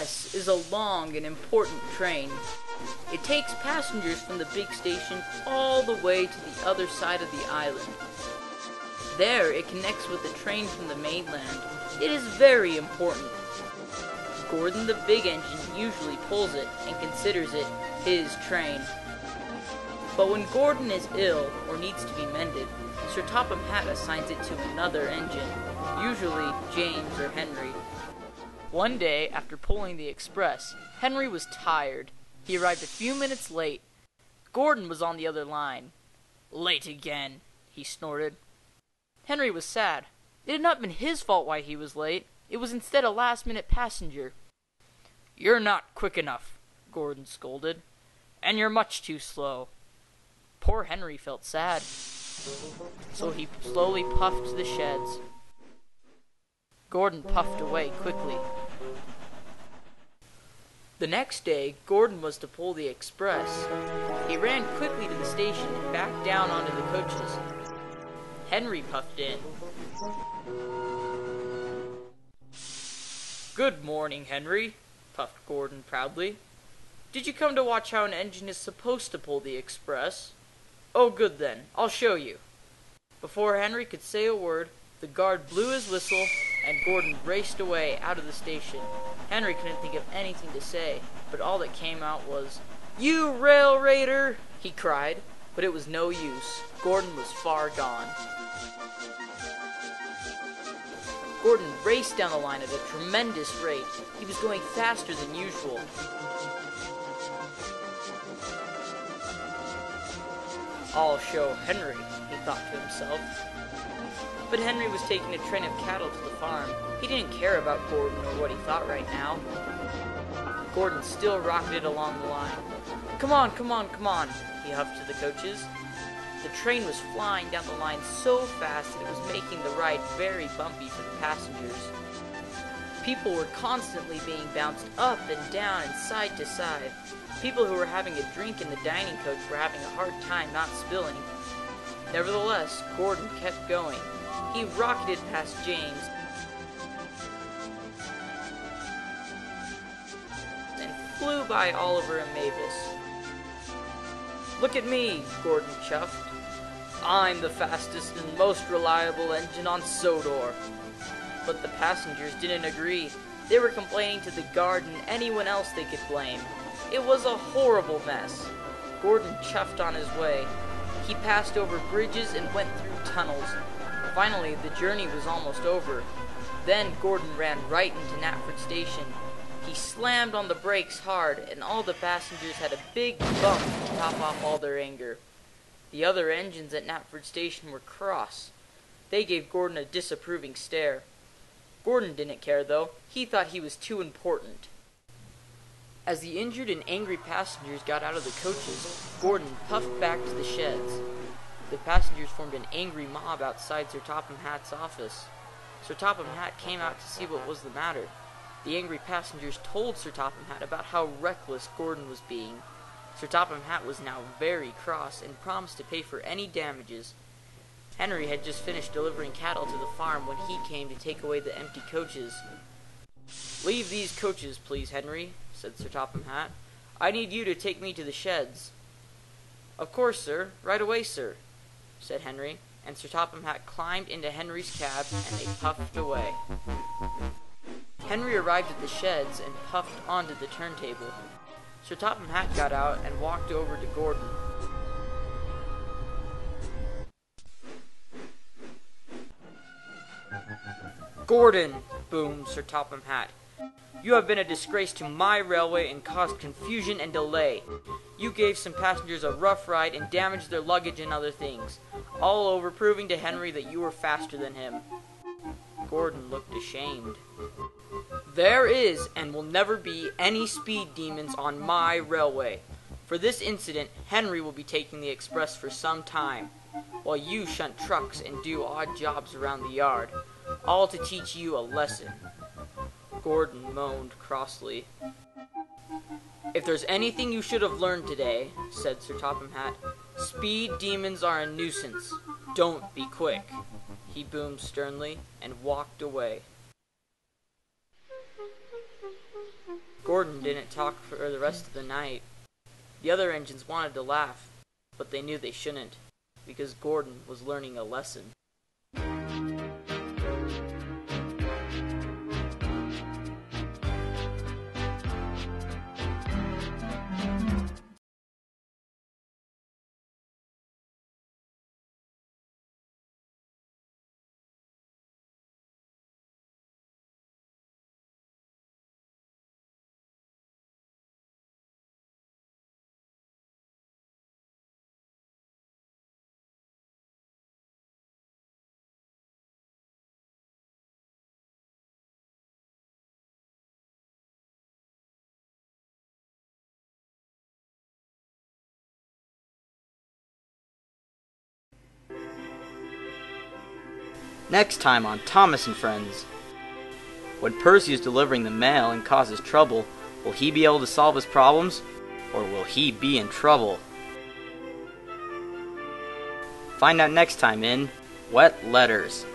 express is a long and important train. It takes passengers from the big station all the way to the other side of the island. There, it connects with the train from the mainland. It is very important. Gordon the big engine usually pulls it and considers it his train. But when Gordon is ill or needs to be mended, Sir Topham Hatt assigns it to another engine, usually James or Henry. One day, after pulling the express, Henry was tired. He arrived a few minutes late. Gordon was on the other line. "Late again," he snorted. Henry was sad. It had not been his fault why he was late. It was instead a last-minute passenger. "You're not quick enough," Gordon scolded, "and you're much too slow." Poor Henry felt sad, so he slowly puffed to the sheds. Gordon puffed away quickly. The next day, Gordon was to pull the express. He ran quickly to the station and back down onto the coaches. Henry puffed in. "Good morning, Henry," puffed Gordon proudly. "Did you come to watch how an engine is supposed to pull the express? Oh, good then. I'll show you." Before Henry could say a word, the guard blew his whistle, and Gordon raced away out of the station. Henry couldn't think of anything to say, but all that came out was, "You rail raider!" he cried, but it was no use. Gordon was far gone. Gordon raced down the line at a tremendous rate. He was going faster than usual. "I'll show Henry," he thought to himself. But Henry was taking a train of cattle to the farm. He didn't care about Gordon or what he thought right now. Gordon still rocketed along the line. "Come on, come on, come on," he huffed to the coaches. The train was flying down the line so fast that it was making the ride very bumpy for the passengers. People were constantly being bounced up and down and side to side. People who were having a drink in the dining coach were having a hard time not spilling. Nevertheless, Gordon kept going. He rocketed past James and flew by Oliver and Mavis. "Look at me," Gordon chuffed. "I'm the fastest and most reliable engine on Sodor." But the passengers didn't agree. They were complaining to the guard and anyone else they could blame. It was a horrible mess. Gordon chuffed on his way. He passed over bridges and went through tunnels. Finally, the journey was almost over. Then Gordon ran right into Knapford Station. He slammed on the brakes hard, and all the passengers had a big bump to top off all their anger. The other engines at Knapford Station were cross. They gave Gordon a disapproving stare. Gordon didn't care, though. He thought he was too important. As the injured and angry passengers got out of the coaches, Gordon puffed back to the sheds. The passengers formed an angry mob outside Sir Topham Hatt's office. Sir Topham Hatt came out to see what was the matter. The angry passengers told Sir Topham Hatt about how reckless Gordon was being. Sir Topham Hatt was now very cross and promised to pay for any damages. Henry had just finished delivering cattle to the farm when he came to take away the empty coaches. "Leave these coaches, please, Henry," said Sir Topham Hatt. "I need you to take me to the sheds." "Of course, sir. Right away, sir," said Henry, and Sir Topham Hatt climbed into Henry's cab, and they puffed away. Henry arrived at the sheds and puffed onto the turntable. Sir Topham Hatt got out and walked over to Gordon. "Gordon," boomed Sir Topham Hatt, "you have been a disgrace to my railway and caused confusion and delay. You gave some passengers a rough ride and damaged their luggage and other things, all over proving to Henry that you were faster than him." Gordon looked ashamed. "There is and will never be any speed demons on my railway. For this incident, Henry will be taking the express for some time, while you shunt trucks and do odd jobs around the yard, all to teach you a lesson." Gordon moaned crossly. "If there's anything you should have learned today," said Sir Topham Hatt, "speed demons are a nuisance. Don't be quick," he boomed sternly, and walked away. Gordon didn't talk for the rest of the night. The other engines wanted to laugh, but they knew they shouldn't, because Gordon was learning a lesson. Next time on Thomas and Friends. When Percy is delivering the mail and causes trouble, will he be able to solve his problems, or will he be in trouble? Find out next time in Wet Letters.